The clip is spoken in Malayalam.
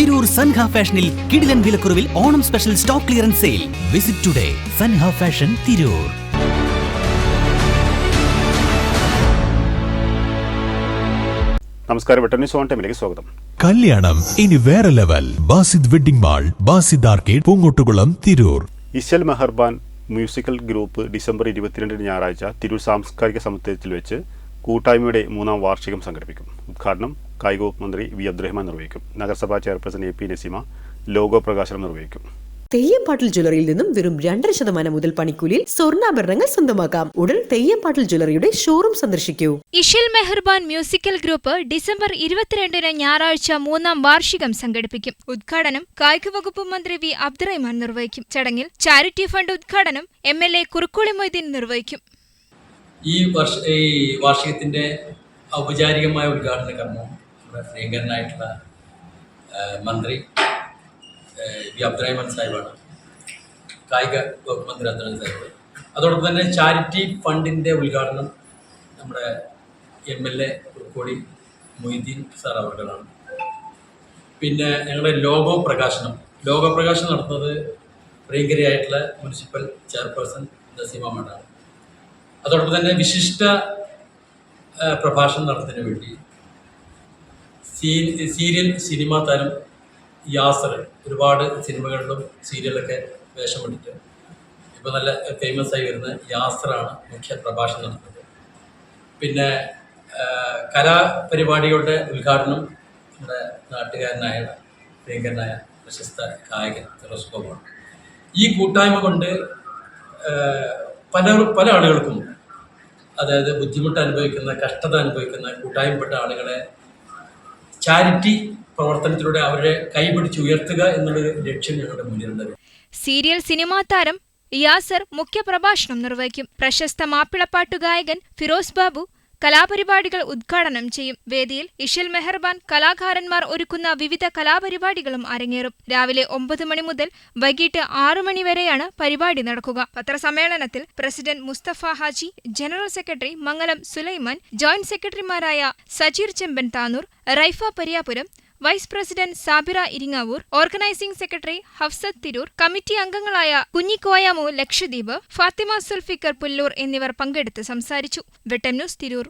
തിരൂർ സൻഹ ഫാഷനിൽ കിടിലൻ വിലക്കുറവിൽ Onam special stock clearance sale. Visit today Sanha fashion Tirur. നമസ്കാരം, വെട്ടന്യൂസ് ഓൺ ടൈമിലേക്ക് സ്വാഗതം. കല്യാണം ഇനി വേറെ level. Basid wedding mall, Basid arcade, Poongottukulam, Tirur. Ishal Meherban musical group December 22 ഞായറാഴ്ച തിരൂർ സാംസ്കാരിക സമുച്ചയത്തിൽ വെച്ച് കൂട്ടായ്മയുടെ 3ാം വാർഷികം സംഘടിപ്പിക്കും. ഉദ്ഘാടനം കായിക വകുപ്പ് മന്ത്രി വി അബ്ദുറഹ്മാൻ നിർവഹിക്കും. നഗരസഭാ chairperson A P Naseema logo പ്രകാശനം നിർവഹിക്കും. തെയ്യംപാട്ടിൽ ജ്വല്ലറിയിൽ നിന്നും വെറും 2% മുതൽ പണിക്കൂലിയിൽ സ്വർണ്ണാഭരണങ്ങൾ സ്വന്തമാക്കാം. ഉടൻ തെയ്യംപാട്ടിൽ ജ്വല്ലറിയുടെ ഷോറൂം സന്ദർശിക്കൂ. ഇശൽ മെഹർബാൻ മ്യൂസിക്കൽ ഗ്രൂപ്പ് ഡിസംബർ 22 ഞായറാഴ്ച 3ാം വാർഷികം സംഘടിപ്പിക്കും. ഉദ്ഘാടനം കായിക വകുപ്പ് മന്ത്രി വി അബ്ദുറഹ്മാൻ നിർവഹിക്കും. ചടങ്ങിൽ ചാരിറ്റി ഫണ്ട് ഉദ്ഘാടനം MLA കുറുക്കോളി മൊയ്തീൻ നിർവഹിക്കും. ഈ വാർഷികത്തിൻ്റെ ഔപചാരികമായ ഉദ്ഘാടന കർമ്മം നമ്മുടെ പ്രിയങ്കരനായിട്ടുള്ള മന്ത്രി വി അബ്ദുറഹ്മാൻ സാഹിബാണ്. കായിക വകുപ്പ് മന്ത്രി അബ്ദുറഹ്മാൻ സാഹിബ്. അതോടൊപ്പം തന്നെ ചാരിറ്റി ഫണ്ടിൻ്റെ ഉദ്ഘാടനം നമ്മുടെ MLA കുറുക്കോളി മൊയ്തീൻ സാർ അവർകളാണ്. പിന്നെ ഞങ്ങളുടെ ലോഗോ പ്രകാശനം നടത്തുന്നത് പ്രിയങ്കരിയായിട്ടുള്ള മുനിസിപ്പൽ ചെയർപേഴ്സൺ നസീമ മാഡാണ്. അതോടൊപ്പം തന്നെ വിശിഷ്ട പ്രഭാഷണം നടത്തുന്നതിന് വേണ്ടി സീരിയൽ സിനിമാ താരം യാസർ, ഒരുപാട് സിനിമകളിലും സീരിയലൊക്കെ വേഷമിട്ടിട്ട് ഇപ്പോൾ നല്ല ഫേമസ് ആയി വരുന്ന യാസറാണ് മുഖ്യ പ്രഭാഷണം നടത്തുന്നത്. പിന്നെ കലാപരിപാടികളുടെ ഉദ്ഘാടനം നമ്മുടെ നാട്ടുകാരനായ പ്രിയങ്കരനായ പ്രശസ്ത ഗായകൻ ഫിറോസ്കോമാണ്. ഈ കൂട്ടായ്മ കൊണ്ട് പല ആളുകൾക്കും, അതായത് ബുദ്ധിമുട്ട് അനുഭവിക്കുന്ന, കഷ്ടത അനുഭവിക്കുന്ന കൂട്ടായ്മപ്പെട്ട ആളുകളെ ചാരിറ്റി പ്രവർത്തനത്തിലൂടെ അവരെ കൈപിടിച്ച് ഉയർത്തുക എന്നുള്ളൊരു ലക്ഷ്യം ഞങ്ങളുടെ മുന്നിലുണ്ട്. സീരിയൽ സിനിമാ താരം യാസർ മുഖ്യപ്രഭാഷണം നിർവഹിക്കും. പ്രശസ്ത മാപ്പിളപ്പാട്ടു ഗായകൻ ഫിറോസ് ബാബു കലാപരിപാടികൾ ഉദ്ഘാടനം ചെയ്യും. വേദിയിൽ ഇശൽ മെഹർബാൻ കലാകാരന്മാർ ഒരുക്കുന്ന വിവിധ കലാപരിപാടികളും അരങ്ങേറും. രാവിലെ 9 മണി മുതൽ വൈകിട്ട് 6 മണി വരെയാണ് പരിപാടി നടക്കുക. പത്രസമ്മേളനത്തിൽ president Musthafa Haji, general secretary Mangalam Sulaiman, joint സെക്രട്ടറിമാരായ Sajeer Chemban Tanur, Raifa Pariyapuram, vice president Sabira Iringavoor, organising secretary Hafsath Tirur, committee അംഗങ്ങളായ കുഞ്ഞിക്കോയാമു ലക്ഷദ്വീപ്, ഫാത്തിമ സുൽഫിക്കർ പുല്ലൂർ എന്നിവർ പങ്കെടുത്ത് സംസാരിച്ചു. വെട്ടം ന്യൂസ്, തിരൂർ.